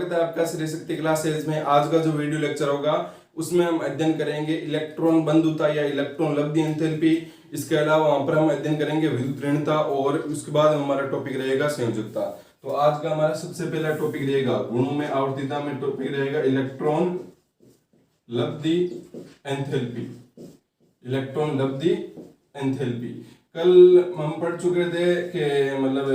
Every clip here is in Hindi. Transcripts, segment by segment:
स्वागत है आपका श्री शक्ति क्लासेज में। आज का जो वीडियो लेक्चर होगा उसमें हम अध्ययन करेंगे इलेक्ट्रॉन बंधुता या इलेक्ट्रॉन लब्धि एंथैल्पी। इसके अलावा वहां पर हम अध्ययन करेंगे विद्युत ऋणता और उसके बाद हमारा टॉपिक रहेगा संयोजकता। तो आज का हमारा सबसे पहला टॉपिक रहेगा गुणों में आवर्तीता में टॉपिक रहेगा इलेक्ट्रॉन लब्धि एंथैल्पी। इलेक्ट्रॉन लब्धि एंथैल्पी कल हम पढ़ चुके थे कि मतलब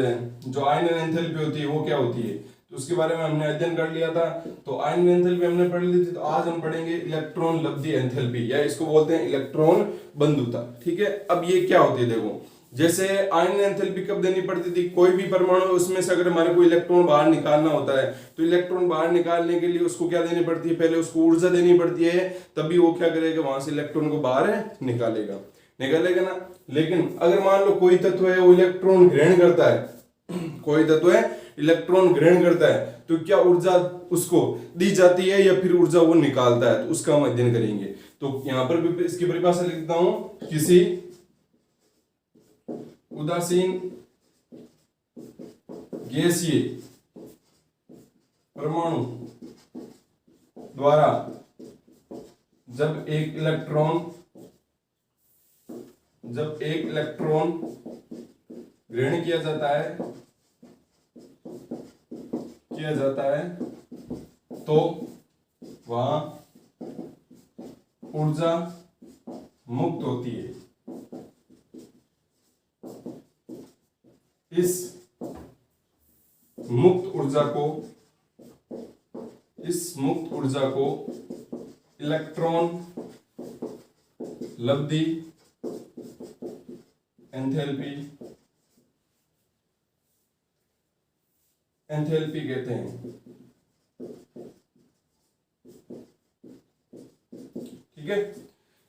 जो आयनन एंथैल्पी होती है वो क्या होती है, तो उसके बारे में हमने अध्ययन कर लिया था। तो आयनन एंथैल्पी हमने पढ़ ली थी। तो आज हम पढ़ेंगे इलेक्ट्रॉन लब्धि एंथैल्पी या इसको बोलते हैं इलेक्ट्रॉन बंधुता। ठीक है, अब ये क्या होती है देखो, जैसे आयनन एंथैल्पी कब देनी पड़ती थी, कोई भी परमाणु उसमें से अगर हमारे को इलेक्ट्रॉन बाहर निकालना होता है तो इलेक्ट्रॉन बाहर निकालने के लिए उसको क्या देनी पड़ती है, पहले उसको ऊर्जा देनी पड़ती है, तभी वो क्या करेगा वहां से इलेक्ट्रॉन को बाहर निकालेगा ना। लेकिन अगर मान लो कोई तत्व है वो इलेक्ट्रॉन ग्रहण करता है, कोई तत्व है इलेक्ट्रॉन ग्रहण करता है, तो क्या ऊर्जा उसको दी जाती है या फिर ऊर्जा वो निकालता है, तो उसका हम अध्ययन करेंगे। तो यहां पर भी इसकी परिभाषा लिखता हूं, किसी उदासीन गैसीय परमाणु द्वारा जब एक इलेक्ट्रॉन ग्रहण किया जाता है तो वहां ऊर्जा मुक्त होती है। इस मुक्त ऊर्जा को इलेक्ट्रॉन लब्धि एंथैल्पी कहते हैं। ठीक है,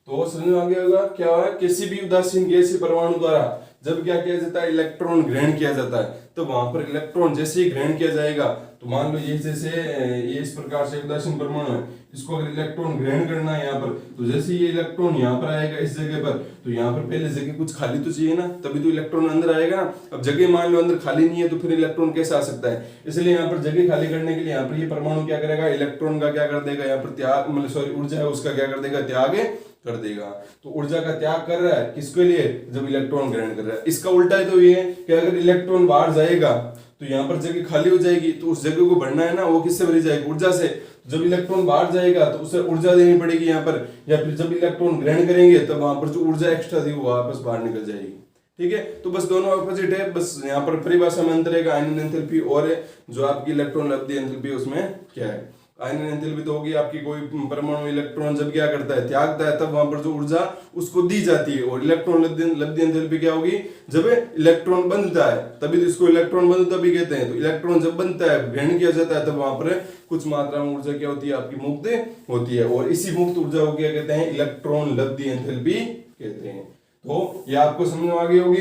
तो समझ में आ गया होगा क्या है, किसी भी उदासीन गैसीय परमाणु द्वारा जब क्या किया जाता है, इलेक्ट्रॉन ग्रहण किया जाता है, तो वहां पर इलेक्ट्रॉन जैसे ही ग्रहण किया जाएगा, तो मान लो ये जैसे ये इस प्रकार से उदासीन परमाणु है, इसको अगर इलेक्ट्रॉन ग्रहण करना है यहाँ पर, तो जैसे ये इलेक्ट्रॉन यहाँ पर आएगा इस जगह पर, तो यहाँ पर पहले जगह कुछ खाली तो चाहिए ना, तभी तो इलेक्ट्रॉन अंदर आएगा ना। अब जगह मान लो अंदर खाली नहीं है तो फिर इलेक्ट्रॉन कैसे आ सकता है, इसलिए यहाँ पर जगह खाली करने के लिए यहाँ पर ये परमाणु क्या करेगा, इलेक्ट्रॉन का क्या कर देगा, यहाँ पर त्याग मतलब सॉरी ऊर्जा है उसका क्या कर देगा, त्याग कर देगा। तो ऊर्जा का त्याग कर रहा है किसके लिए, जब इलेक्ट्रॉन ग्रहण कर रहा है। इसका उल्टा है तो ये है कि अगर इलेक्ट्रॉन बाहर जाएगा तो यहाँ पर जगह खाली हो जाएगी, तो उस जगह को भरना है ना, वो किससे भरी जाएगी, ऊर्जा से। जब इलेक्ट्रॉन बाहर जाएगा तो उसे ऊर्जा देनी पड़ेगी यहाँ पर, या फिर जब इलेक्ट्रॉन ग्रहण करेंगे तब वहां पर जो ऊर्जा एक्स्ट्रा थी वो वापस बाहर निकल जाएगी। ठीक है, तो बस दोनों अपोजिट है, बस यहाँ पर परिभाषा में अंतर है आयनन एंथैल्पी और जो आपकी इलेक्ट्रॉन लब्धि एंथैल्पी उसमें क्या है। आयनन एंथैल्पी तो होगी आपकी कोई परमाणु इलेक्ट्रॉन जब क्या करता है, त्यागता है, तब वहां पर जो ऊर्जा उसको दी जाती है। और इलेक्ट्रॉन लब्धि एंथैल्पी क्या होगी, जब इलेक्ट्रॉन बंधता है, तभी तो इसको इलेक्ट्रॉन बंधुता भी कहते हैं। तो इलेक्ट्रॉन जब बनता है, ग्रहण किया जाता है, तब वहां पर कुछ मात्रा में ऊर्जा क्या होती है, आपकी मुक्त होती है, और इसी मुक्त ऊर्जा को क्या कहते हैं, इलेक्ट्रॉन लब्धि एंथैल्पी कहते हैं। तो ये आपको समझ में आ गई होगी।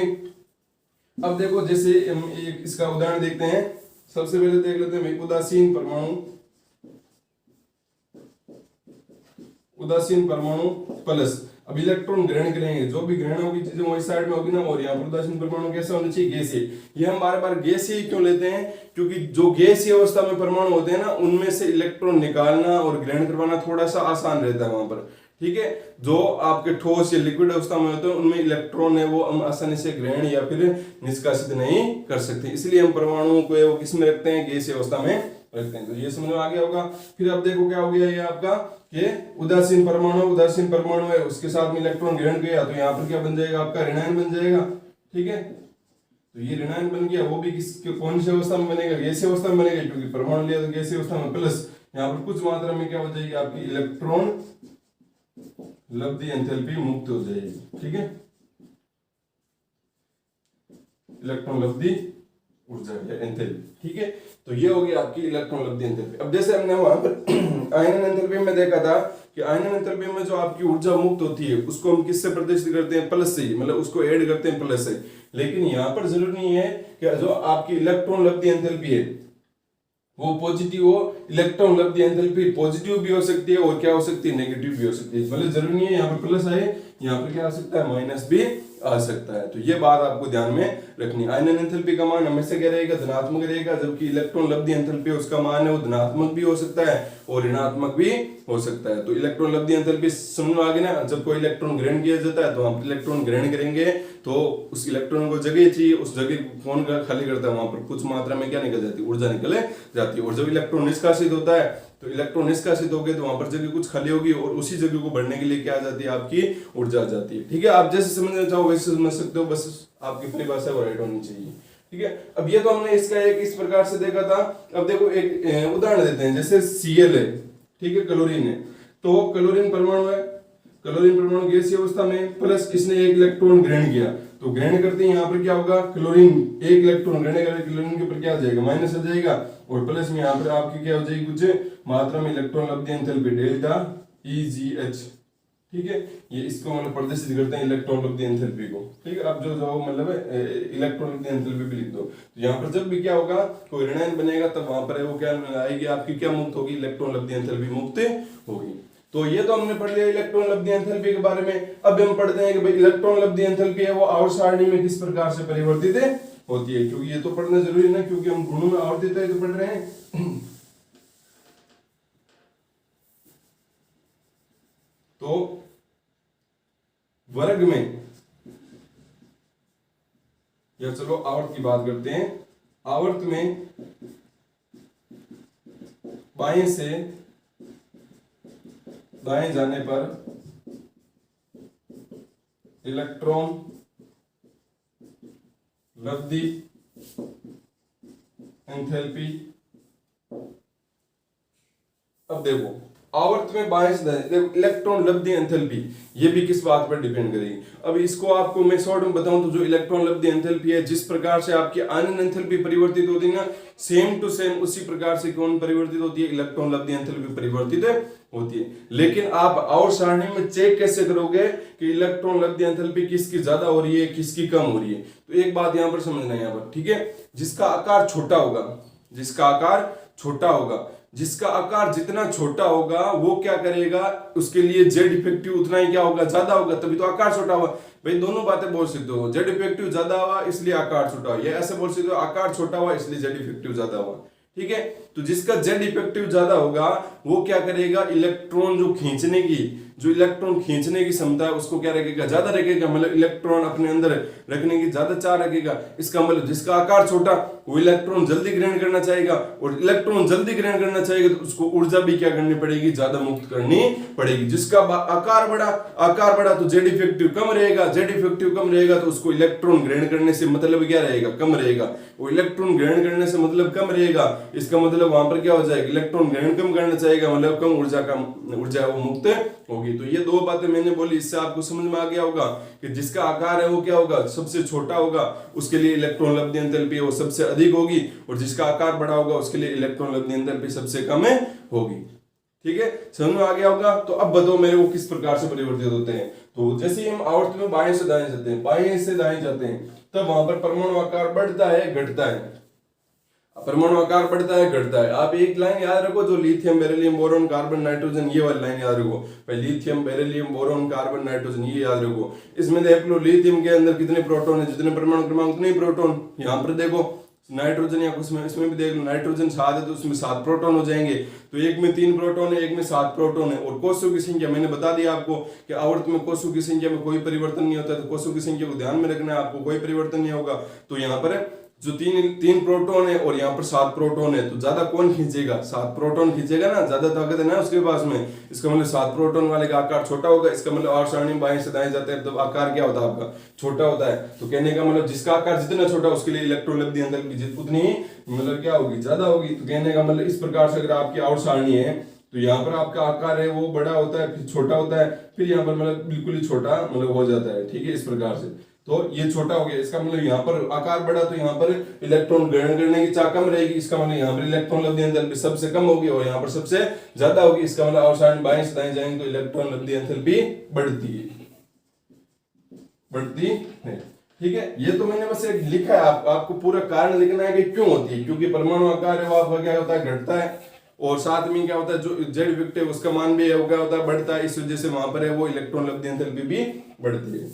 अब देखो, जैसे हम एक इसका उदाहरण देखते हैं। सबसे पहले देख लेते हैं उदासीन परमाणु प्लस। अब इलेक्ट्रॉन ग्रहण करेंगे, जो भी ग्रहण होगी चीजें वही साइड में होगी ना, और यहाँ पर उदासीन परमाणु कैसा होना चाहिए, गैसीय। ये हम बार बार गैसीय क्यों लेते हैं, क्योंकि जो गैसीय अवस्था में परमाणु होते हैं ना, उनमें से इलेक्ट्रॉन निकालना और ग्रहण करवाना थोड़ा सा आसान रहता है वहां पर। ठीक है, जो आपके ठोस या लिक्विड अवस्था में होते हैं उनमें इलेक्ट्रॉन है वो हम आसानी से ग्रहण या फिर निष्कासित नहीं कर सकते, इसलिए हम परमाणुओं को वो किसमें रखते हैं, गैसीय अवस्था में रखते हैं। तो ये समझ में आ गया होगा। फिर अब देखो क्या हो गया, ये आपका कि उदासीन परमाणु है, उसके साथ में इलेक्ट्रॉन ग्रहण किया, तो यहाँ पर क्या बन जाएगा, आपका ऋणायन बन जाएगा। ठीक है, तो ये ऋणायन बन गया, वो भी कौन सी अवस्था में बनेगा, गैसीय अवस्था में बनेगा, क्योंकि परमाणु लिया तो गैसीय अवस्था में, प्लस यहाँ पर कुछ मात्रा में क्या हो जाएगी, आपकी इलेक्ट्रॉन लब्धि एंथैल्पी मुक्त हो जाएगी। ठीक है, इलेक्ट्रॉन लब्धि ऊर्जा या एंथैल्पी। ठीक है, तो ये हो गई आपकी इलेक्ट्रॉन लब्धि एंथैल्पी। अब जैसे हमने वहां पर आयनन एंथैल्पी में देखा था कि आयनन एंथैल्पी में जो आपकी ऊर्जा मुक्त होती है उसको हम किससे प्रदर्शित करते हैं, प्लस से, मतलब उसको ऐड करते हैं प्लस से। लेकिन यहाँ पर जरूरी नहीं है कि जो आपकी इलेक्ट्रॉन लब्धि एंथैल्पी है वो पॉजिटिव हो। इलेक्ट्रॉन लब्धि एंथैल्पी पॉजिटिव भी हो सकती है और क्या हो सकती है, नेगेटिव भी हो सकती है। मतलब जरूरी नहीं है यहाँ पर प्लस आए, यहाँ पर क्या आ सकता है, माइनस भी आ सकता है। तो ये बात आपको ध्यान में रखनी है। आयनन एंथैल्पी का मान हमेशा क्या रहेगा, धनात्मक रहेगा, जबकि इलेक्ट्रॉन लब्धि एंथैल्पी उसका मान है वो धनात्मक भी हो सकता है और ऋणात्मक भी हो सकता है। तो इलेक्ट्रॉन लब्धि एंथैल्पी समझ में आ गई ना। जब कोई इलेक्ट्रॉन ग्रहण किया जाता है तो हम इलेक्ट्रॉन ग्रहण करेंगे तो उस इलेक्ट्रॉन को जगह चाहिए, उस जगह को कौन खाली करता है, वहां पर कुछ मात्रा में क्या निकल जाती है, ऊर्जा निकल जाती है। और जब इलेक्ट्रॉन निष्कासित होता है तो इलेक्ट्रॉन निष्कासित हो गए तो वहां पर जगह कुछ खाली होगी और उसी जगह को भरने के लिए क्या आ जाती है, आपकी ऊर्जा आ जाती है। ठीक है, आप जैसे समझना चाहो वैसे समझ सकते हो, बस आपकी परिभाषा वो राइट होनी चाहिए। ठीक है, अब ये तो हमने इसका एक इस प्रकार से देखा था। अब देखो एक उदाहरण देते हैं, जैसे Cl है, ठीक है, क्लोरीन है। तो क्लोरीन परमाणु है, क्लोरीन परमाणु गैसीय अवस्था में, प्लस इसने एक इलेक्ट्रॉन ग्रहण किया। तो ग्रहण करते हैं यहाँ पर क्या होगा, क्लोरीन एक इलेक्ट्रॉन ग्रहण करेगा, क्लोरीन के ऊपर क्या आ जाएगा, माइनस आ जाएगा, और प्लस में यहाँ पर आपकी क्या हो जाएगी, कुछ मात्रा में इलेक्ट्रॉन लब्धि एंथैल्पी डेल्टा EgH। ठीक है, ये इसको मतलब प्रदर्शित करते हैं इलेक्ट्रॉन लब्धि एंथैल्पी को। ठीक है, अब जो मतलब इलेक्ट्रॉन लब्धि एंथैल्पी भी लिख दो। तो यहाँ पर जब भी क्या होगा, कोई ऋणायन बनेगा तब वहां पर वो क्या आएगी, आपकी क्या मुक्त होगी, इलेक्ट्रॉन लब्धि एंथैल्पी मुक्त होगी। तो ये तो हमने पढ़ लिया इलेक्ट्रॉन लब्धि एंथैल्पी के बारे में। अब हम पढ़ते हैं कि भाई इलेक्ट्रॉन लब्धि एंथैल्पी है वो आवर्त सारणी में किस प्रकार से परिवर्तित होती है, क्योंकि ये तो पढ़ना जरूरी है ना, क्योंकि हम गुणों में आवर्तित है तो पढ़ रहे हैं। तो वर्ग में, या चलो आवर्त की बात करते हैं। आवर्त में बाएं से दाएं जाने पर इलेक्ट्रॉन लब्धि एंथैल्पी। अब देखो आवर्त में बाएं से दाएं, देखो इलेक्ट्रॉन लब्धि एंथैल्पी ये भी किस बात पर डिपेंड करेगी। अब इसको आपको मैं शॉर्ट में बताऊं तो जो इलेक्ट्रॉन लब्धि एंथैल्पी है, जिस प्रकार से आपकी आयनन एंथैल्पी परिवर्तित होती है ना, सेम टू सेम उसी प्रकार से कौन परिवर्तित होती है, इलेक्ट्रॉन लब्धि एंथैल्पी परिवर्तित होती है। लेकिन आप आवर्त सारणी में चेक कैसे करोगे कि इलेक्ट्रॉन लब्धि एंथैल्पी किसकी ज्यादा हो रही है, किसकी कम हो रही है। तो एक बात यहां पर समझना है, यहाँ पर ठीक है, जिसका आकार छोटा होगा, जिसका आकार छोटा होगा, जिसका आकार जितना छोटा होगा वो क्या करेगा, उसके लिए जेड इफेक्टिव उतना ही क्या होगा, ज्यादा होगा, तभी तो आकार छोटा हुआ। भाई दोनों बातें बोल सकते हो, जेड इफेक्टिव ज्यादा हुआ इसलिए आकार छोटा हुआ, या ऐसे बोल सकते हो आकार छोटा हुआ इसलिए जेड इफेक्टिव ज्यादा हुआ। ठीक है, तो जिसका जेड इफेक्टिव ज्यादा होगा वो क्या करेगा, इलेक्ट्रॉन जो खींचने की क्षमता है उसको क्या रखेगा, ज्यादा रखेगा, मतलब इलेक्ट्रॉन अपने अंदर रखने की ज्यादा चाह रखेगा। इसका मतलब जिसका आकार छोटा वो इलेक्ट्रॉन जल्दी ग्रहण करना चाहेगा, और इलेक्ट्रॉन जल्दी ग्रहण करना चाहेगा तो उसको ऊर्जा भी क्या करनी पड़ेगी, ज्यादा मुक्त करनी पड़ेगी। जिसका आकार बड़ा तो जेड इफेक्टिव कम रहेगा, जेड इफेक्टिव कम रहेगा तो उसको इलेक्ट्रॉन ग्रहण करने से मतलब क्या रहेगा, कम रहेगा। वो इलेक्ट्रॉन ग्रहण करने से मतलब कम रहेगा, इसका मतलब वहां पर क्या हो जाएगा, इलेक्ट्रॉन ग्रहण कम करना चाहेगा, मतलब कम ऊर्जा वो मुक्त होगी। तो ये दो बातें मैंने बोली, इससे आपको समझ में आ गया होगा कि जिसका आकार है वो क्या होगा, सबसे छोटा होगा, उसके लिए इलेक्ट्रॉन लब्धि एंथैल्पी वो सबसे अधिक होगी, और जिसका आकार बड़ा होगा उसके लिए इलेक्ट्रॉन लब्धि एंथैल्पी सबसे कम होगी। ठीक है, समझ में आ गया होगा। तो अब बताओ मेरे को किस प्रकार से परिवर्तित होते हैं। तो जैसे ही हम आवर्त में बाएं से दाएं जाते हैं तब वहां पर परमाणु आकार बढ़ता है घटता है, परमाणु आकार बढ़ता है घटता है। आप एक लाइन याद रखो, जो lithium beryllium boron carbon nitrogen, ये वाली लाइन याद रखो भाई, lithium beryllium boron carbon nitrogen, ये याद रखो। इसमें देख लो लिथियम के अंदर कितने प्रोटॉन है, जितने परमाणु क्रमांक उतने ही प्रोटॉन। यहाँ पर देखो नाइट्रोजन या कुछ में, इसमें भी देख लो नाइट्रोजन 7 है तो उसमें 7 प्रोटॉन हो जाएंगे। तो एक में 3 प्रोटॉन है, एक में 7 प्रोटॉन है। और कोषों की संख्या मैंने बता दिया आपको कि आवर्त में कोषों की संख्या में कोई परिवर्तन नहीं होता, तो कोषों की संख्या को ध्यान में रखना है आपको, कोई परिवर्तन नहीं होगा। तो यहाँ पर जो तीन प्रोटॉन है और यहाँ पर 7 प्रोटॉन है, तो ज्यादा कौन खींचेगा, 7 प्रोटॉन खींचेगा ना, ज्यादा ताकत है ना उसके पास में। इसका मतलब 7 प्रोटॉन वाले का आकार छोटा होगा। इसका मतलब आवर्त सारणी बाएं से दाएं जाते हैं तो आकार क्या होता है आपका, छोटा होता है। तो कहने का मतलब जिसका आकार जितना छोटा उसके लिए इलेक्ट्रॉन लब्धि एंथैल्पी उतनी ही मतलब क्या होगी, ज्यादा होगी। तो कहने का मतलब इस प्रकार से अगर आपकी आवर्त सारणी है तो यहाँ पर आपका आकार है वो बड़ा होता है, फिर छोटा होता है, फिर यहाँ पर मतलब बिल्कुल ही छोटा मतलब हो जाता है। ठीक है, इस प्रकार से। तो ये छोटा हो गया, इसका मतलब यहाँ पर आकार बढ़ा तो यहाँ पर इलेक्ट्रॉन ग्रहण करने की चाह कम रहेगी। इसका मतलब यहाँ पर इलेक्ट्रॉन लब्धि एंथैल्पी सबसे कम होगी और यहाँ पर सबसे ज्यादा होगी। इसका मतलब आवर्त सारणी बाएं से दाएं जाएंगे तो इलेक्ट्रॉन लब्धि एंथैल्पी बढ़ती है। ठीक है, ये तो मैंने बस एक लिखा है, आपको पूरा कारण लिखना है कि क्यों होती है। क्योंकि परमाणु आकार है वो आपका क्या होता है, घटता है, और साथ में क्या होता है जो जेड इफेक्टिव उसका मान भी क्या होता है, बढ़ता है। इस वजह से वहां पर है वो इलेक्ट्रॉन लब्धि एंथैल्पी भी बढ़ती है।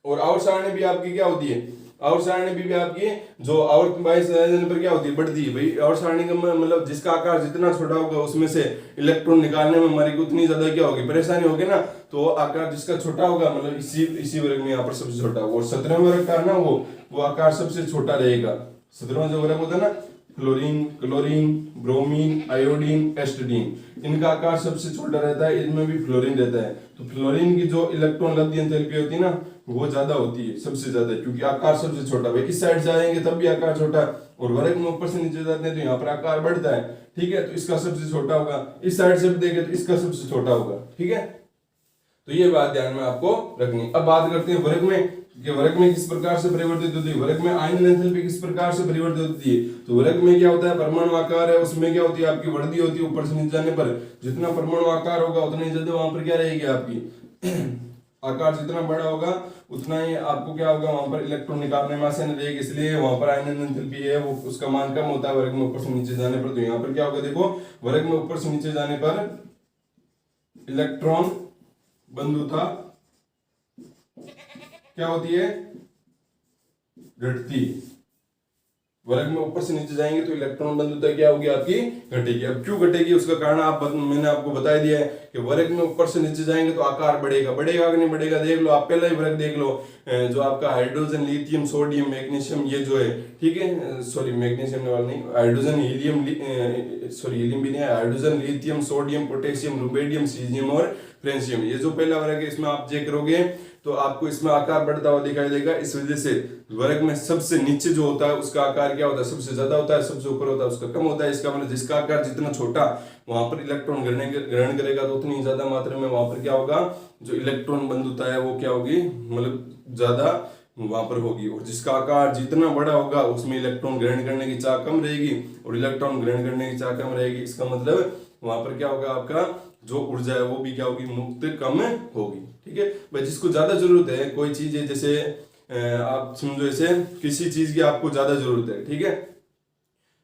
और आवर्त सारणी भी आपकी क्या होती है, आवर्त सारणी भी आपकी जो आवर्त बाई जाने पर क्या होती है, बढ़ती है। भाई आवर्त सारणी का मतलब जिसका आकार जितना छोटा होगा उसमें से इलेक्ट्रॉन निकालने में हमारी को उतनी ज्यादा क्या होगी, परेशानी होगी ना। तो आकार जिसका छोटा होगा मतलब इसी वर्ग में यहाँ पर सबसे छोटा होगा। और 17वें वर्ग का ना वो आकार सबसे छोटा रहेगा। 17वां जो वर्ग होता है ना, फ्लोरीन, क्लोरीन, ब्रोमीन, आयोडीन, एस्टिडीन, इनका आकार सबसे छोटा रहता है। इनमें भी फ्लोरीन रहता है। तो फ्लोरीन की जो इलेक्ट्रॉन लब्धि एंथैल्पी होती है ना, वो ज्यादा होती है, सबसे ज्यादा, क्योंकि आकार सबसे छोटा। भाई इस साइड से आएंगे तब भी आकार छोटा, और वर्ग में ऊपर से नीचे जाते हैं तो यहाँ पर आकार बढ़ता है। ठीक है, तो इसका सबसे छोटा होगा। इस साइड से भी देखें तो इसका सबसे छोटा होगा। ठीक है, तो ये बात ध्यान में आपको रखनी। अब बात करते हैं वर्ग में, कि वर्ग में किस प्रकार से परिवर्तित होती है। वर्ग में आयन एंथैल्पी किस प्रकार से परिवर्तित होती है। तो वर्ग में क्या होता है, परमाणु आकार है, उसमें क्या होती है, आपकी वृद्धि होती है ऊपर से नीचे जाने पर। जितना परमाणु आकार होगा उतना ही ज्यादा वहां पर क्या रहेगी आपकी आकार जितना बड़ा होगा उतना ही आपको क्या होगा, वहां पर इलेक्ट्रॉन निकालने में आसानी रहेगी। इसलिए वहां पर आयन एंथैल्पी है वो उसका मान कम होता है वर्ग में ऊपर से नीचे जाने पर। तो यहाँ पर क्या होगा, देखो वर्ग में ऊपर से नीचे जाने पर इलेक्ट्रॉन बंधुता क्या होती है, घटती। वर्ग में ऊपर से नीचे जाएंगे तो इलेक्ट्रॉन बंधुता क्या होगी आपकी, घटेगी। अब क्यों घटेगी उसका कारण मैंने आपको बता दिया है कि वर्ग में ऊपर से नीचे जाएंगे तो आकार बढ़ेगा। बढ़ेगा कि नहीं बढ़ेगा, देख लो आप पहला ही वर्ग देख लो, जो आपका हाइड्रोजन, लिथियम, सोडियम, मैग्नीशियम, ये जो है, ठीक है, सॉरी मैग्नीशियम वाला नहीं, हाइड्रोजन, हीलियम, सॉरी हीलियम भी नहीं है, hydrogen, lithium, sodium, potassium, rubidium, caesium और फ्रेंशियम, ये जो पहला वर्ग है इसमें आप चेक करोगे तो आपको इसमें आकार बढ़ता हुआ दिखाई देगा। इस वजह से वर्ग में सबसे नीचे जो होता है उसका आकार क्या होता है, सबसे ज्यादा होता है, सबसे ऊपर होता है उसका कम होता है। इसका मतलब जिसका आकार जितना छोटा वहां पर इलेक्ट्रॉन ग्रहण करेगा तो उतनी ज्यादा मात्रा में वहां पर क्या होगा, जो इलेक्ट्रॉन बंधुता है वो क्या होगी, मतलब ज्यादा वहां पर होगी। और जिसका आकार जितना बड़ा होगा उसमें इलेक्ट्रॉन ग्रहण करने की चाह कम रहेगी, और इलेक्ट्रॉन ग्रहण करने की चाह कम रहेगी। इसका मतलब वहां पर क्या होगा, आपका जो ऊर्जा है वो भी क्या होगी, मुक्त कम होगी। ठीक है भाई, जिसको ज्यादा जरूरत है कोई चीज है, जैसे आप समझो ऐसे किसी चीज की आपको ज्यादा जरूरत है, ठीक है,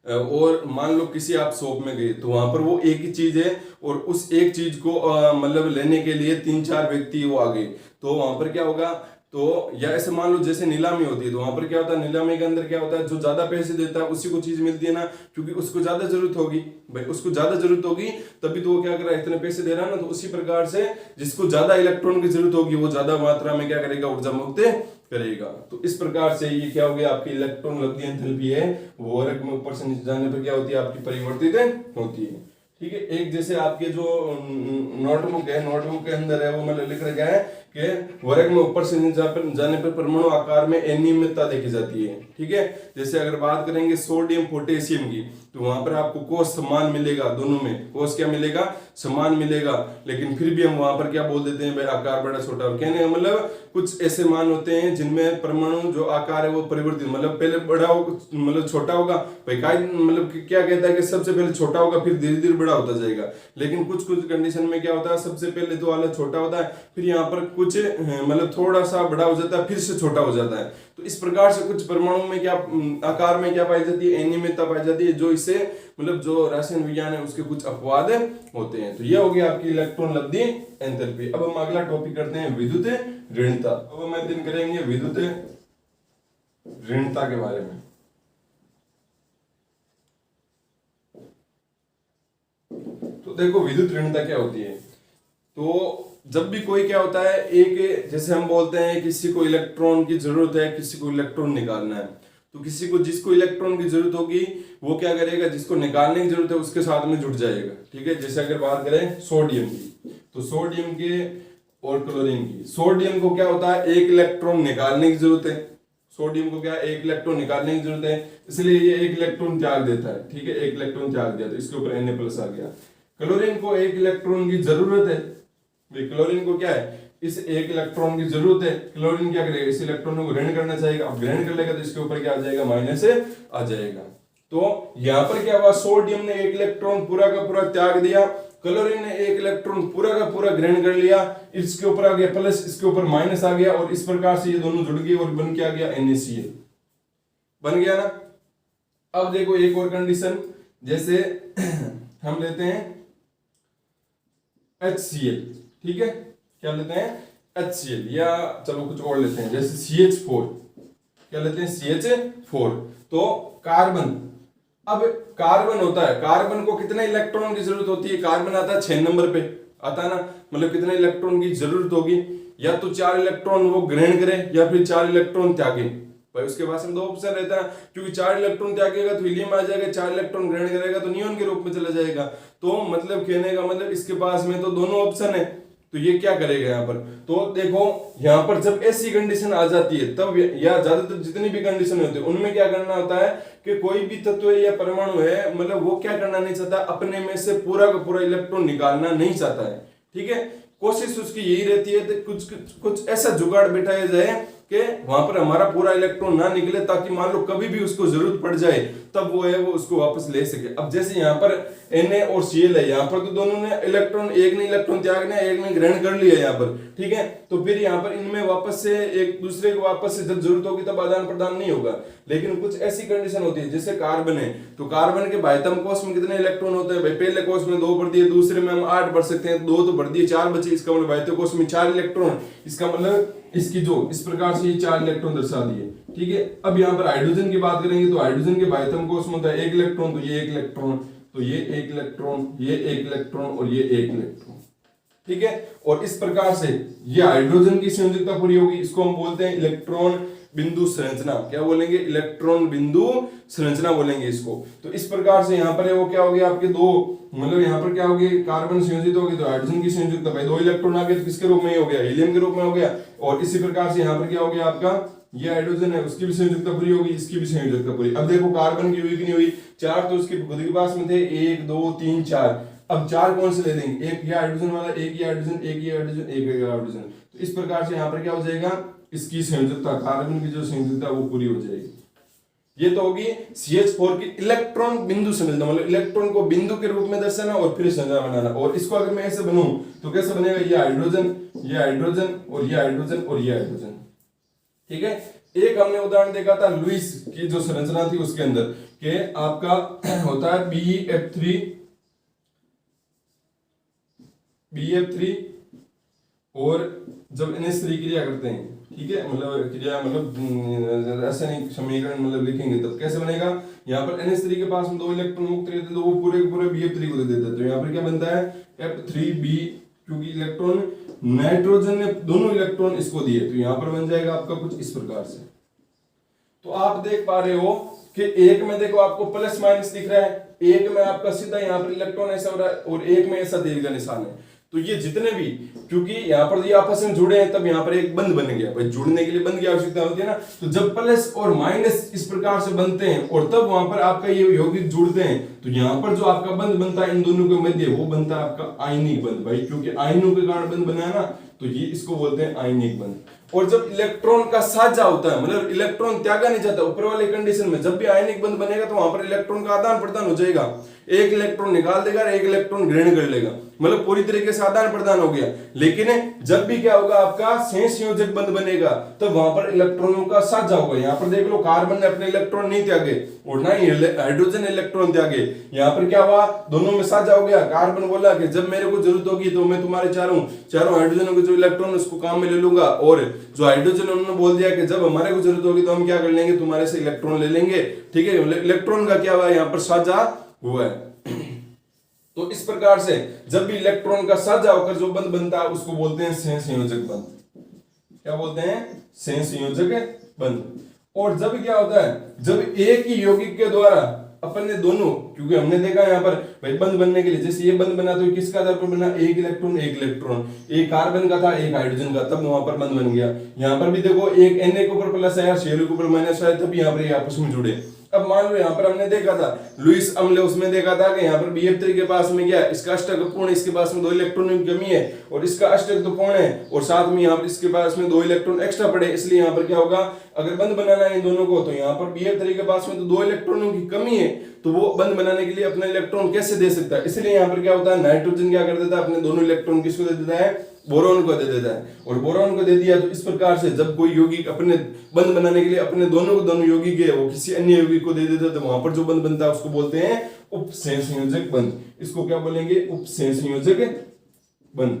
और मान लो किसी आप शॉप में गए तो वहां पर वो एक ही चीज है और उस एक चीज को मतलब लेने के लिए 3-4 व्यक्ति वो आ गए, तो वहां पर क्या होगा, तो या ऐसे मान लो जैसे नीलामी होती है तो वहां पर क्या होता है, नीलामी के अंदर क्या होता है, जो ज्यादा पैसे देता है उसी को चीज मिलती है ना, क्योंकि उसको ज्यादा जरूरत होगी। भाई उसको ज्यादा जरूरत होगी तभी तो वो क्या कर रहा है, इतने पैसे दे रहा है ना। तो उसी प्रकार से जिसको ज्यादा इलेक्ट्रॉन की जरूरत होगी वो ज्यादा मात्रा में क्या करेगा, ऊर्जा मुक्त करेगा। तो इस प्रकार से ये क्या हो गया, आपकी इलेक्ट्रॉन लब्धि एंथैल्पी है वो वर्ग में ऊपर से नीचे जाने पर क्या होती है, आपकी परिवर्तित होती है। ठीक है, एक जैसे आपके जो नोटबुक है, नोटबुक के अंदर है वो मतलब लिख रखा है कि वर्ग में ऊपर से नीचे जाने पर परमाणु आकार में अनियमितता देखी जाती है। ठीक है, जैसे अगर बात करेंगे सोडियम पोटेशियम की तो वहां पर आपको कोष समान मिलेगा, दोनों में कोष क्या मिलेगा, समान मिलेगा, लेकिन फिर भी हम वहां पर क्या बोल देते हैं भाई आकार बड़ा छोटा। कहने का मतलब कुछ ऐसे मान होते हैं जिनमें परमाणु जो आकार है वो परिवर्तित, मतलब पहले बड़ा होगा, मतलब छोटा होगा, भाई मतलब क्या कहता है कि सबसे पहले छोटा होगा फिर धीरे धीरे बड़ा होता जाएगा। लेकिन कुछ कुछ कंडीशन में क्या होता है, सबसे पहले तो वाला छोटा होता है, फिर यहाँ पर कुछ मतलब थोड़ा सा बड़ा हो जाता है, फिर से छोटा हो जाता है। तो इस प्रकार से कुछ परमाणु में क्या आकार में क्या पाई जाती है, अनियमितता पाई जाती है, जो इससे मतलब जो रसायन विज्ञान है उसके कुछ अपवाद होते हैं। तो ये हो गया आपकी इलेक्ट्रॉन लब्धि एंथैल्पी। अब हम अगला टॉपिक करते हैं विद्युत ऋणता। अब हम अध्ययन करेंगे विद्युत ऋणता के बारे में। तो देखो विद्युत ऋणता क्या होती है, तो जब भी कोई क्या होता है, एक जैसे हम बोलते हैं किसी को इलेक्ट्रॉन की जरूरत है, किसी को इलेक्ट्रॉन निकालना है, तो किसी को जिसको इलेक्ट्रॉन की जरूरत होगी वो क्या करेगा, जिसको निकालने की जरूरत है उसके साथ में जुड़ जाएगा। ठीक है, जैसे अगर बात करें सोडियम की, तो सोडियम के और क्लोरीन की, सोडियम को क्या होता है, एक इलेक्ट्रॉन निकालने की जरूरत है, सोडियम को क्या एक इलेक्ट्रॉन निकालने की जरूरत है, इसलिए ये एक इलेक्ट्रॉन त्याग देता है। ठीक है, एक इलेक्ट्रॉन त्याग दिया तो इसके ऊपर Na+ आ गया। क्लोरीन को एक इलेक्ट्रॉन की जरूरत है, क्लोरीन को क्या है, इस एक इलेक्ट्रॉन की जरूरत है, क्लोरीन क्या करेगा, इस इलेक्ट्रॉन को ग्रहण करना चाहेगा, अब ग्रहण कर लेगा तो इसके ऊपर क्या आ जाएगा, माइनस आ जाएगा। तो यहां पर क्या हुआ, सोडियम ने एक इलेक्ट्रॉन पूरा का पूरा त्याग दिया, क्लोरीन ने एक इलेक्ट्रॉन पूरा का पूरा ग्रहण कर लिया, इसके ऊपर आ गया प्लस, इसके ऊपर माइनस आ गया, और इस प्रकार से ये दोनों जुड़ गए और बन क्या गया, NaCl बन गया ना। अब देखो एक और कंडीशन, जैसे हम लेते हैं HCl, ठीक है, क्या लेते हैं HCl, या चलो कुछ और लेते हैं जैसे CH4, क्या लेते हैं CH4, तो कार्बन। अब कार्बन होता है, कार्बन को कितने इलेक्ट्रॉन की जरूरत होती है, कार्बन आता है 6 नंबर पे आता है ना, मतलब कितने इलेक्ट्रॉन की जरूरत होगी, या तो 4 इलेक्ट्रॉन वो ग्रहण करे या फिर 4 इलेक्ट्रॉन त्यागे। भाई उसके पास में 2 ऑप्शन रहता है, क्योंकि 4 इलेक्ट्रॉन त्यागेगा तो हीलियम आ जाएगा, 4 इलेक्ट्रॉन ग्रहण करेगा तो नियोन के रूप में चला जाएगा। तो मतलब कहने का मतलब इसके पास में तो दोनों ऑप्शन है, तो ये क्या करेगा यहाँ पर, तो देखो यहाँ पर जब ऐसी कंडीशन आ जाती है तब, या ज्यादातर जितनी भी कंडीशन होती है उनमें क्या करना होता है कि कोई भी तत्व है या परमाणु है, मतलब वो क्या करना नहीं चाहता, अपने में से पूरा का पूरा इलेक्ट्रॉन निकालना नहीं चाहता है, ठीक है। कोशिश उसकी यही रहती है कि कुछ ऐसा जुगाड़ बिठाया जाए कि वहां पर हमारा पूरा इलेक्ट्रॉन ना निकले, ताकि मान लो कभी भी उसको जरूरत पड़ जाए तब वो है वो उसको वापस ले सके। अब जैसे यहाँ पर Na और Cl है, यहाँ पर तो दोनों ने इलेक्ट्रॉन, एक ने इलेक्ट्रॉन त्यागना है, एक ने ग्रहण कर लिया यहाँ पर, ठीक है। तो फिर यहाँ पर इनमें वापस से एक दूसरे को वापस से जब जरूरत होगी तब आदान प्रदान नहीं होगा। लेकिन कुछ ऐसी कंडीशन होती है, जैसे कार्बन है, तो कार्बन के बाह्यतम कोश में कितने इलेक्ट्रॉन होते हैं भाई, पहले कोश में 2 भर दिए, दूसरे में हम 8 भर सकते हैं, 2 तो भर दिए, 4 बचे, इसका मतलब बाह्यतम कोश में 4 इलेक्ट्रॉन, इसका मतलब इसकी जो इस प्रकार से ये 4 इलेक्ट्रॉन दर्शा दिए, ठीक है। अब यहाँ पर हाइड्रोजन की बात करेंगे तो हाइड्रोजन के बाह्यतम कोश में होता है 1 इलेक्ट्रॉन, तो ये 1 इलेक्ट्रॉन, तो ये 1 इलेक्ट्रॉन, ये 1 इलेक्ट्रॉन और ये 1 इलेक्ट्रॉन, ठीक है। और इस प्रकार से ये हाइड्रोजन की संयोजकता पूरी होगी, इसको हम बोलते हैं इलेक्ट्रॉन बिंदु संरचना। क्या बोलेंगे, इलेक्ट्रॉन बिंदु संरचना बोलेंगे इसको। तो इस प्रकार से यहाँ पर है वो क्या हो गया आपके 2, मतलब यहाँ पर क्या हो गया, कार्बन संयोजित हो गई तो हाइड्रोजन की संयोजकता भाई 2 इलेक्ट्रॉन आ गए तो किसके रूप में हो गया, हीलियम के रूप में हो गया। और इसी प्रकार से यहाँ पर क्या हो गया आपका, ये हाइड्रोजन है उसकी भी संयोजकता पूरी होगी, इसकी भी संयोजकता पूरी। अब देखो कार्बन की हुई कि नहीं हुई, 4 तो उसके खुद के पास में थे, 1 2 3 4, अब 4 कौन से ले लेंगे, एक ये हाइड्रोजन वाला, एक ये हाइड्रोजन, एक ये हाइड्रोजन, एक ये हाइड्रोजन। तो इस प्रकार से यहाँ पर क्या हो जाएगा, इसकी संयोजकता, कार्बन की जो संयोजकता वो पूरी हो जाएगी। ये तो होगी CH4 की इलेक्ट्रॉन बिंदु संरचना, मतलब इलेक्ट्रॉन को बिंदु के रूप में दर्शाना और फिर संरचना बनाना। और इसको अगर मैं ऐसे बनूं तो कैसे बनेगा, ये हाइड्रोजन, ये हाइड्रोजन और ये हाइड्रोजन और ये हाइड्रोजन, ठीक है। एक हमने उदाहरण देखा था लुईस की जो संरचना थी उसके अंदर के आपका होता है BF3 और जब NH3 क्रिया करते हैं, ठीक है, मतलब क्रिया मतलब रासायनिक समीकरण मतलब लिखेंगे तब कैसे बनेगा, यहाँ पर NH3 के पास में 2 इलेक्ट्रॉन मुक्त रहते तो वो पूरे के पूरे BF3 को दे देते, तो यहाँ पर क्या बनता है F3B, क्योंकि इलेक्ट्रॉन नाइट्रोजन ने दोनों इलेक्ट्रॉन इसको दिए, तो यहाँ पर बन जाएगा आपका कुछ इस प्रकार से। तो आप देख पा रहे हो कि एक में देखो आपको प्लस माइनस दिख रहा है, एक में आपका सीधा यहाँ पर इलेक्ट्रॉन ऐसा हो रहा है और एक में ऐसा दीर्घ निशान है। तो ये जितने भी, क्योंकि यहाँ पर ये आपस में जुड़े हैं तब यहाँ पर एक बंध बन गया, भाई जुड़ने के लिए बंध की आवश्यकता होती है ना। तो जब प्लस और माइनस इस प्रकार से बनते हैं और तब वहां पर आपका ये यौगिक जुड़ते हैं, तो यहाँ पर जो आपका बंध बनता है इन दोनों के मध्य वो बनता है आपका आयनिक बंध, भाई क्योंकि आयनों के कारण बंध बना है ना, तो ये इसको बोलते हैं आयनिक बंध। और जब इलेक्ट्रॉन का साझा होता है, मतलब इलेक्ट्रॉन त्यागा नहीं जाता, ऊपर वाले कंडीशन में जब भी आयनिक बंध बनेगा तो वहां पर इलेक्ट्रॉन का आदान प्रदान हो जाएगा, एक इलेक्ट्रॉन निकाल देगा, एक इलेक्ट्रॉन ग्रहण कर लेगा, मतलब पूरी तरीके से आदान प्रदान हो गया। लेकिन जब भी क्या होगा आपका संयोजक बंध बनेगा तब वहां पर इलेक्ट्रॉनों का साझा होगा। यहाँ पर देख लो कार्बन ने अपने इलेक्ट्रॉन नहीं त्यागे और ना ही हाइड्रोजन इलेक्ट्रॉन त्यागे, यहाँ पर क्या हुआ दोनों में साझा हो गया। कार्बन बोला कि जब मेरे को जरूरत होगी तो मैं तुम्हारे चारों हाइड्रोजनों के जो इलेक्ट्रॉन उसको काम में ले लूंगा, और जो हाइड्रोजन उन्होंने बोल दिया कि जब हमारे को जरूरत होगी तो हम क्या कर लेंगे, तुम्हारे से इलेक्ट्रॉन ले लेंगे, ठीक है। इलेक्ट्रॉन का क्या हुआ यहाँ पर साझा हुआ है। तो इस प्रकार से जब भी इलेक्ट्रॉन का साझा होकर जो बंध बनता है उसको बोलते हैं सहसंयोजक बंध। क्या बोलते हैं, सहसंयोजक बंध। और जब क्या होता है, जब एक ही यौगिक के द्वारा अपने दोनों, क्योंकि हमने देखा यहाँ पर भाई बंध बनने के लिए, जैसे ये बंध बना तो किसका आधार पर बना, एक इलेक्ट्रॉन, एक कार्बन का था एक हाइड्रोजन का, तब वहां पर बंध बन गया। यहाँ पर भी देखो एक Na के ऊपर प्लस आया, Cl के ऊपर माइनस आया, तब यहाँ पर ये आपस में जुड़े। अब मान लो यहाँ पर हमने देखा था लुईस अम्ल, उसमें देखा था कि यहाँ पर BF3 के पास में क्या, इसका अष्टक पूर्ण, इसके पास में 2 इलेक्ट्रॉनों की कमी है और इसका अष्टक तो पूर्ण है, और साथ में यहाँ पर इसके पास में 2 इलेक्ट्रॉन एक्स्ट्रा पड़े, इसलिए यहाँ पर क्या होगा, अगर बंध बनाना है इन दोनों को तो यहाँ पर BF3 के पास में तो 2 इलेक्ट्रॉनों की कमी है, तो वो बंध बनाने के लिए अपना इलेक्ट्रॉन कैसे दे सकता है, इसलिए यहाँ पर क्या होता है, नाइट्रोजन क्या कर देता है, अपने दोनों इलेक्ट्रॉन किसको दे देता है, बोरॉन को दे देता है। और बोरॉन को दे दिया तो इस प्रकार से जब कोई यौगिक अपने बंध बनाने के लिए अपने दोनों यौगिक है वो किसी अन्य यौगिक को दे देता है, तो वहां पर जो बंध बनता है उसको बोलते हैं उपसहसंयोजक बंध। इसको क्या बोलेंगे, उपसहसंयोजक बंध।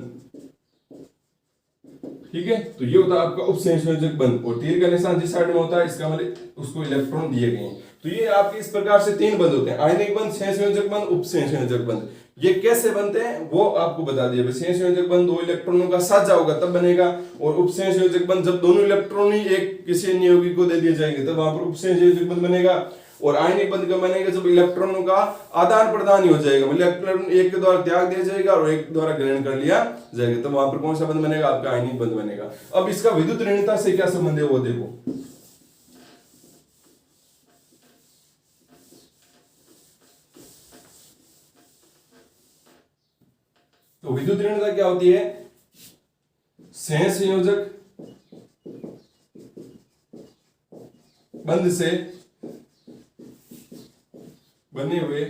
ठीक है। तो ये होता है आपका उपसंयोजक बंध, और तीर का निशान जिस साइड में होता है इसका मतलब उसको इलेक्ट्रॉन दिए गए हैं। तो ये आपके इस प्रकार से 3 बंध होते हैं, आयनिक बंध, संयोजक बंध, उपसंयोजक बंध। ये कैसे बनते हैं वो आपको बता दिया। संयोजक बंध 2 इलेक्ट्रॉनों का साझा होगा तब बनेगा, और उपसंयोजक बंध जब दोनों इलेक्ट्रॉन ही एक किसी अन्य यौगिक को दे दिए जाएंगे तब वहां पर उपसंयोजक बंध बनेगा। और आयनिक बंध कब बनेगा, जब इलेक्ट्रॉनों का आदान प्रदान ही हो जाएगा, मतलब इलेक्ट्रॉन एक के द्वारा त्याग दिया जाएगा और एक द्वारा ग्रहण कर लिया जाएगा, तब वहां पर कौन सा बंध बनेगा, आपका आयनिक बंध बनेगा। अब इसका विद्युत ऋणता से क्या संबंध है वो देखो। तो विद्युत ऋणता क्या होती है, सहसंयोजक बंध से बने हुए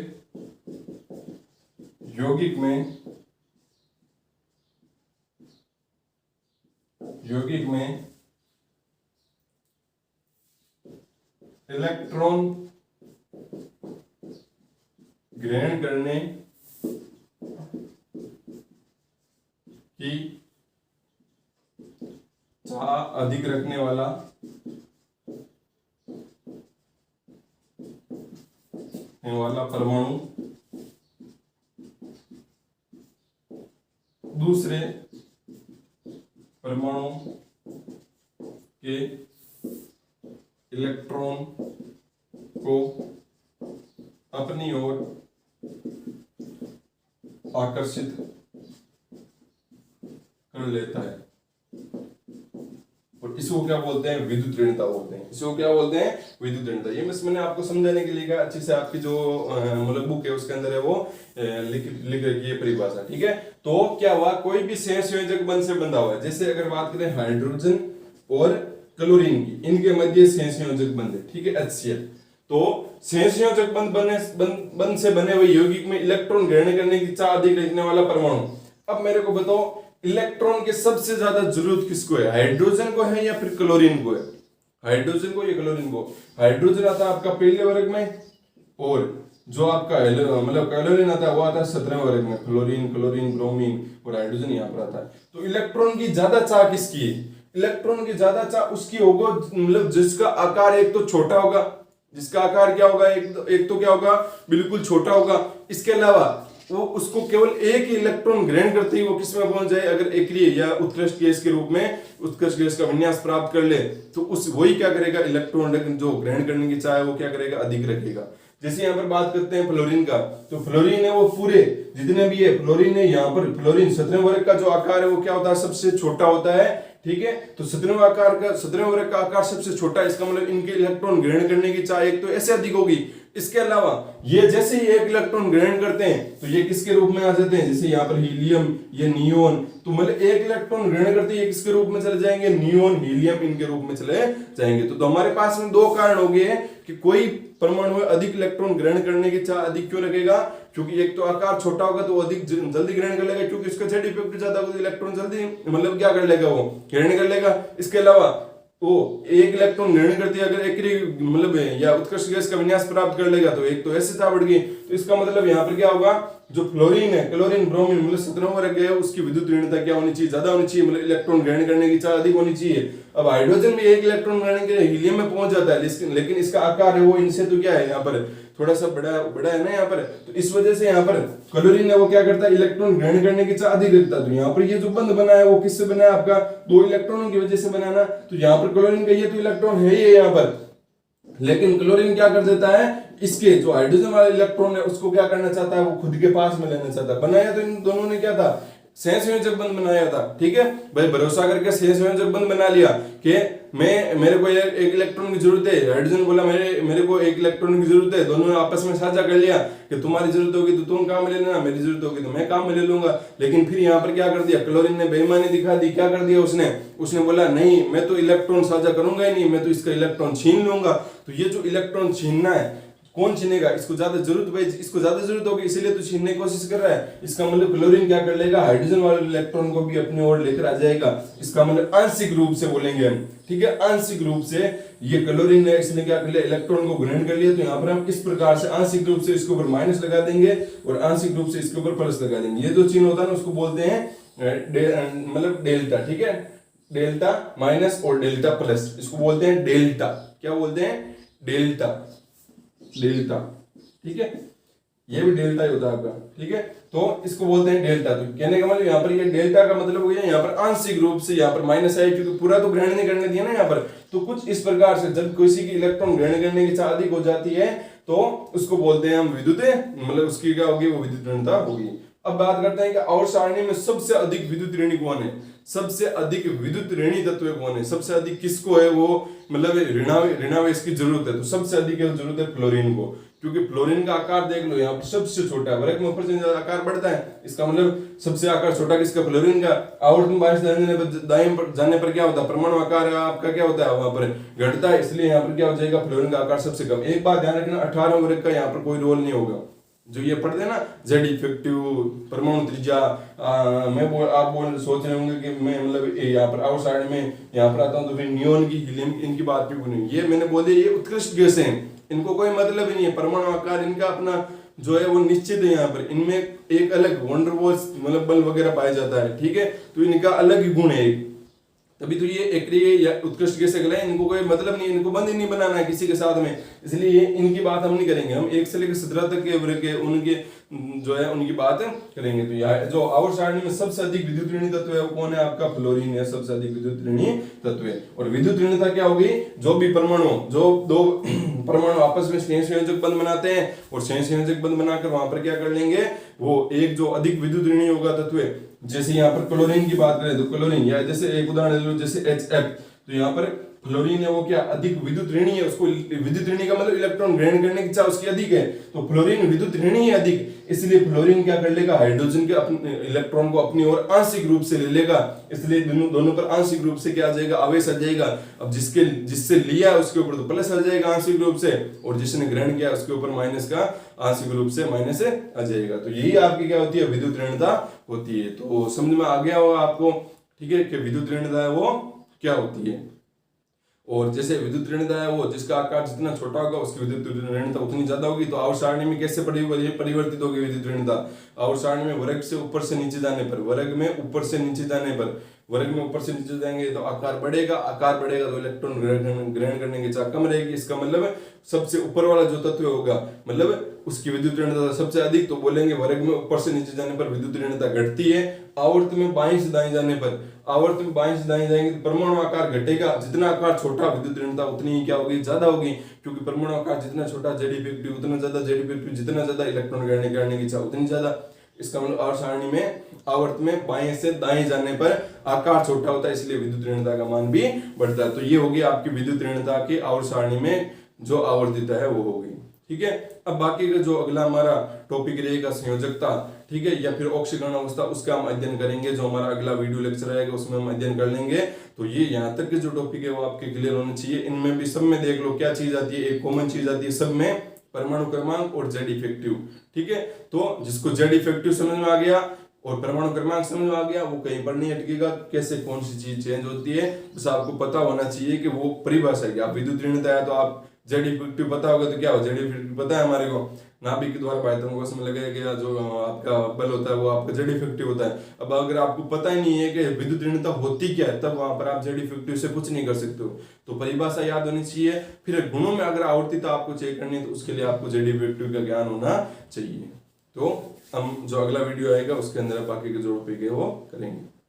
यौगिक में इलेक्ट्रॉन ग्रहण करने की चाह अधिक रखने वाला परमाणु दूसरे परमाणु के इलेक्ट्रॉन को अपनी ओर आकर्षित कर लेता है, और इसको क्या बोलते हैं, विद्युत ऋणता बोलते हैं। इसको क्या बोलते हैं, विद्युत ऋणता। ये मैंने आपको समझाने के लिए कहा, अच्छे से आपकी जो मतलब बुक है उसके अंदर है वो लिख रखी है परिभाषा, ठीक है। तो क्या हुआ, कोई भी सहसंयोजक बंध से बंधा हुआ है, जैसे अगर बात करें हाइड्रोजन और क्लोरीन की, इनके मध्य सहसंयोजक बंध है, ठीक है, HCl। तो सहसंयोजक बंध से बने हुए यौगिक में इलेक्ट्रॉन ग्रहण करने की चाह अधिक रखने वाला परमाणु। अब मेरे को बताओ, इलेक्ट्रॉन की सबसे ज्यादा जरूरत किसको है, हाइड्रोजन को है या फिर क्लोरीन को है, हाइड्रोजन को या क्लोरीन को। हाइड्रोजन आता है आपका पहले वर्ग में, और जो आपका मतलब क्लोरीन आता है वो आता है 17वें वर्ग में, क्लोरीन, ब्रोमीन, और हाइड्रोजन यहाँ पर आता है। तो इलेक्ट्रॉन की ज्यादा चाह किसकी है, इलेक्ट्रॉन की ज्यादा चाह उसकी होगा मतलब जिसका आकार एक तो छोटा होगा, जिसका आकार क्या होगा, एक तो क्या होगा, बिल्कुल छोटा होगा। इसके अलावा वो उसको केवल एक ही इलेक्ट्रॉन ग्रहण करते ही वो किसमें पहुंच जाए, अगर एक्रिय या उत्कृष्ट गैस के रूप में उत्कृष्ट गैस का विन्यास प्राप्त कर ले, तो उस वही क्या करेगा, इलेक्ट्रॉन जो ग्रहण करने की चाह है वो क्या करेगा, अधिक रखेगा। जैसे यहाँ पर बात करते हैं फ्लोरीन का, तो फ्लोरीन है वो पूरे जितने भी है फ्लोरीन है, यहाँ पर फ्लोरीन 17वें वर्ग का जो आकार है वो क्या होता है, सबसे छोटा होता है, ठीक है। तो 17वें वर्ग का आकार सबसे छोटा, इसका मतलब इनके इलेक्ट्रॉन ग्रहण करने की चाह एक तो ऐसे अधिक होगी। इसके अलावा ये जैसे ही एक इलेक्ट्रॉन ग्रहण करते हैं तो ये किसके रूप में आ जाते हैं, जैसे यहाँ पर हीलियम, ये नियोन, तो मतलब एक इलेक्ट्रॉन ग्रहण करते ही किसके रूप में चले जाएंगे, नियोन, हीलियम, इनके रूप में चले जाएंगे। तो हमारे पास में 2 कारण हो गए कि कोई परमाणु में अधिक इलेक्ट्रॉन ग्रहण करने की चाह अधिक क्यों रखेगा, क्योंकि एक तो आकार छोटा होगा तो अधिक जल्दी ग्रहण कर लेगा, क्योंकि उसका जेड इफेक्ट ज्यादा होगा तो इलेक्ट्रॉन जल्दी मतलब क्या कर लेगा, वो ग्रहण कर लेगा। इसके अलावा वो एक इलेक्ट्रॉन ग्रहण करती है अगर एक मतलब या उत्कृष्ट गैस का विन्यास प्राप्त कर लेगा, तो एक तो ऐसे चाह बढ़ गई। तो इसका मतलब यहाँ पर क्या होगा, जो फ्लोरीन है, क्लोरीन, ब्रोमीन, मतलब 17वें वर्ग है, उसकी विद्युत ऋणता क्या होनी चाहिए, ज्यादा होनी चाहिए, मतलब इलेक्ट्रॉन ग्रहण करने की चाह अधिक होनी चाहिए। अब हाइड्रोजन भी एक इलेक्ट्रॉन ग्रहण के लिए हीलियम में पहुंच जाता है, लेकिन इसका आकार है वो इनसे तो क्या है, यहाँ पर थोड़ा सा बड़ा है ना यहाँ पर, तो इस वजह से यहाँ पर क्लोरीन है वो क्या करता है, इलेक्ट्रॉन ग्रहण करने की चाह अधिक रखता है। तो यहाँ पर ये जो बंध बना है वो किससे बना है, आपका 2 इलेक्ट्रॉनों की वजह से बना ना। तो यहाँ पर क्लोरीन का ये तो इलेक्ट्रॉन है ही यहाँ पर, लेकिन क्लोरीन क्या कर देता है, इसके जो हाइड्रोजन वाला इलेक्ट्रॉन है उसको क्या करना चाहता है, वो खुद के पास में लेना चाहता है। बनाया तो इन दोनों ने क्या था, सहसंयोजक बंध बनाया था, ठीक है भाई, भरोसा करके सहसंयोजक बंध बना लिया कि मेरे को एक इलेक्ट्रॉन की जरूरत है, हाइड्रोजन बोला मेरे को एक इलेक्ट्रॉन की जरूरत है, दोनों ने आपस में साझा कर लिया कि तुम्हारी जरूरत होगी तो तुम काम में ले लेना, मेरी जरूरत होगी तो मैं काम में ले लूंगा। लेकिन फिर यहाँ पर क्या कर दिया, क्लोरीन ने बेईमानी दिखा दी, क्या कर दिया उसने बोला नहीं मैं तो इलेक्ट्रॉन साझा करूंगा ही नहीं, मैं तो इसका इलेक्ट्रॉन छीन लूंगा। तो ये जो इलेक्ट्रॉन छीनना है, कौन छीनेगा, इसको ज्यादा जरूरत भाई, इसको ज्यादा जरूरत होगी इसीलिए तो छीनने की कोशिश कर रहा है। इसका मतलब क्लोरीन क्या कर लेगा, हाइड्रोजन वाले इलेक्ट्रॉन को भी अपनी ओर लेकर आ जाएगा। इसका मतलब आंशिक रूप से बोलेंगे हम, ठीक है, आंशिक रूप से ये क्लोरीन है इसने क्या कर लिया, इलेक्ट्रॉन को ग्रहण कर लिया। तो यहाँ पर हम इस प्रकार से आंशिक रूप से इसके ऊपर माइनस लगा देंगे और आंशिक रूप से इसके ऊपर प्लस लगा देंगे। ये जो चिन्ह होता है ना उसको बोलते हैं मतलब डेल्टा, ठीक है, डेल्टा माइनस और डेल्टा प्लस, इसको बोलते हैं डेल्टा। क्या बोलते हैं? डेल्टा। डेल्टा, ठीक है, ये भी डेल्टा ही होता है आपका, ठीक है, तो इसको बोलते हैं डेल्टा। तो कहने का मतलब यहाँ पर ये डेल्टा का मतलब हो गया यहाँ पर आंशिक रूप से यहाँ पर माइनस है, क्योंकि पूरा तो ग्रहण नहीं करने दिया ना यहाँ पर। तो कुछ इस प्रकार से जब किसी की इलेक्ट्रॉन ग्रहण करने की इच्छा अधिक हो जाती है तो उसको बोलते हैं हम विद्युत, मतलब उसकी क्या होगी, वो विद्युत ऋणता होगी। अब बात करते हैं कि आवर्त सारणी में सबसे अधिक विद्युत ऋणी कौन है, सबसे अधिक विद्युत ऋणी तत्व कौन है, सबसे अधिक किसको है वो, मतलब ऋणावेश की जरूरत है, तो सबसे अधिक जरूरत है फ्लोरीन को, क्योंकि फ्लोरीन का आकार देख लो यहाँ पर सबसे छोटा है, वर्ग में ऊपर से आकार बढ़ता है, इसका मतलब सबसे आकार छोटा किसका, फ्लोरीन का। आवर्त में बाईं जाने पर क्या होता है, परमाणु आकार आपका क्या होता है, वहां पर घटता है, इसलिए यहाँ पर क्या हो जाएगा, फ्लोरीन का आकार सबसे कम। एक बात ध्यान रखना, 18 वर्ग का यहाँ पर कोई रोल नहीं होगा, जो ये पढ़ते हैं ना जेड इफेक्टिव, परमाणु त्रिज्या, आप सोच रहे होंगे कि मैं मतलब यहाँ पर आवर्त सारणी में यहाँ पर आता हूँ तो फिर नियोन की, हीलियम की, इनकी बात क्यों नहीं, ये मैंने बोल दिया ये उत्कृष्ट गैस हैं, इनको कोई मतलब ही नहीं है, परमाणु आकार इनका अपना जो है वो निश्चित है, यहाँ पर इनमें एक अलग वंडरवॉल्स मतलब बल वगैरह पाया जाता है, ठीक है, तो इनका अलग ही गुण है, तभी तो ये एक्रिय या उत्कृष्ट गैस है, इनको कोई मतलब नहीं, इनको बंद ही नहीं बनाना है किसी के साथ में, इसलिए इनकी बात हम नहीं करेंगे, हम 1 से लेकर 17 तक के वर्ग के उनके जो है उनकी बात करेंगे। तो यार जो आवर्त सारणी में सबसे अधिक विद्युत ऋणी तत्व है वो कौन है, आपका फ्लोरीन है, सबसे अधिक विद्युत ऋणी तत्व है। और विद्युत ऋणता क्या होगी, जो भी परमाणु, जो दो परमाणु आपस में स्नेह संयोजक बंध बनाते हैं और स्नेह संयोजक बंध बनाकर वहां पर क्या कर लेंगे, वो एक जो अधिक विद्युत ऋणी होगा तत्व है, जैसे यहाँ पर क्लोरीन की बात करें तो क्लोरीन, या जैसे एक उदाहरण ले लो जैसे HF, तो यहाँ पर फ्लोरीन है वो क्या अधिक विद्युत ऋणी है, उसको विद्युत ऋणी का मतलब इलेक्ट्रॉन ग्रहण करने की इच्छा उसकी अधिक है, तो फ्लोरीन विद्युत ऋणी है अधिक, इसलिए फ्लोरीन क्या कर लेगा, हाइड्रोजन के अपने इलेक्ट्रॉन को अपनी ओर आंशिक रूप से ले लेगा, इसलिए दोनों पर आंशिक रूप से क्या आ जाएगा, आवेश आ जाएगा। अब जिससे लिया उसके ऊपर तो प्लस आ जाएगा आंशिक रूप से, और जिसने ग्रहण किया उसके ऊपर माइनस का आंशिक रूप से माइनस आ जाएगा। तो यही आपकी क्या होती है, विद्युत ऋणता होती है। तो समझ में आ गया होगा आपको, ठीक है, कि विद्युत ऋणता है वो क्या होती है। और जैसे विद्युत ऋणता है वो जिसका आकार जितना छोटा होगा उसकी विद्युत ऋणता उतनी ज्यादा होगी। तो आवर्त सारणी में कैसे परिवर्तित होगी विद्युत ऋणता, आवर्त सारणी में वर्ग से ऊपर से नीचे जाने पर, वर्ग में ऊपर से नीचे जाने पर, वर्ग में ऊपर से नीचे जाएंगे तो आकार बढ़ेगा, आकार बढ़ेगा तो इलेक्ट्रॉन ग्रहण करने की इच्छा कम रहेगी। इसका मतलब सबसे ऊपर वाला जो तत्व होगा मतलब उसकी विद्युत ऋणता सबसे अधिक, तो बोलेंगे वर्ग में ऊपर से नीचे जाने पर विद्युत ऋणता घटती है। आवर्त में बाईं से दाईं जाने पर, आवर्त में बाईं से दाईं जाएंगे तो परमाणु आकार घटेगा, जितना आकार छोटा विद्युत ऋणता उतनी ही क्या होगी, ज्यादा होगी, क्योंकि परमाणु आकार जितना छोटा जेड इफेक्टिव उतना ज्यादा, जेड इफेक्टिव जितना ज्यादा इलेक्ट्रॉन ग्रहण करने की इच्छा उतनी ज्यादा। इसका मतलब आवर्त सारणी में आवर्त में बाएं से दाएं जाने पर आकार छोटा होता है, इसलिए विद्युत ऋणता का मान भी बढ़ता है। तो ये होगी आपकी विद्युत ऋणता की आवर्त सारणी में जो आवर्तिता है वो होगी, ठीक है। अब बाकी का जो अगला हमारा टॉपिक रहेगा संयोजकता, ठीक है, या फिर ऑक्सीकरण अवस्था, उसका हम अध्ययन करेंगे, जो हमारा अगला वीडियो लेक्चर आएगा उसमें हम अध्ययन कर लेंगे। तो ये यहाँ तक के जो टॉपिक है वो आपके क्लियर होने चाहिए। इनमें भी सब में देख लो क्या चीज आती है, एक कॉमन चीज आती है सब में, परमाणु क्रमांक और जेड इफेक्टिव, ठीक है। तो जिसको जेड इफेक्टिव समझ में आ गया और परमाणु क्रमांक समझ में आ गया वो कहीं पर नहीं अटकेगा, कैसे कौन सी चीज चेंज होती है बस आपको पता होना चाहिए कि वो परिभाषा है। आप विद्युत ऋणता है तो आप जेड इफेक्टिव पता होगा तो क्या हो, जेड इफेक्टिव पता है हमारे को, नाभिक के द्वारा बाह्यतम में लगाया गया जो आपका बल होता है वो आपका जेड इफेक्टिव होता है। अब अगर आपको पता ही नहीं है कि विद्युत ऋणता होती क्या है तब वहां पर आप जेड इफेक्टिव से कुछ नहीं कर सकते हो, तो परिभाषा याद होनी चाहिए। फिर गुणों में अगर आवर्तिता आपको चेक करनी है तो उसके लिए आपको जेड इफेक्टिव का ज्ञान होना चाहिए। तो हम जो अगला वीडियो आएगा उसके अंदर बाकी के जो टॉपिक है वो करेंगे।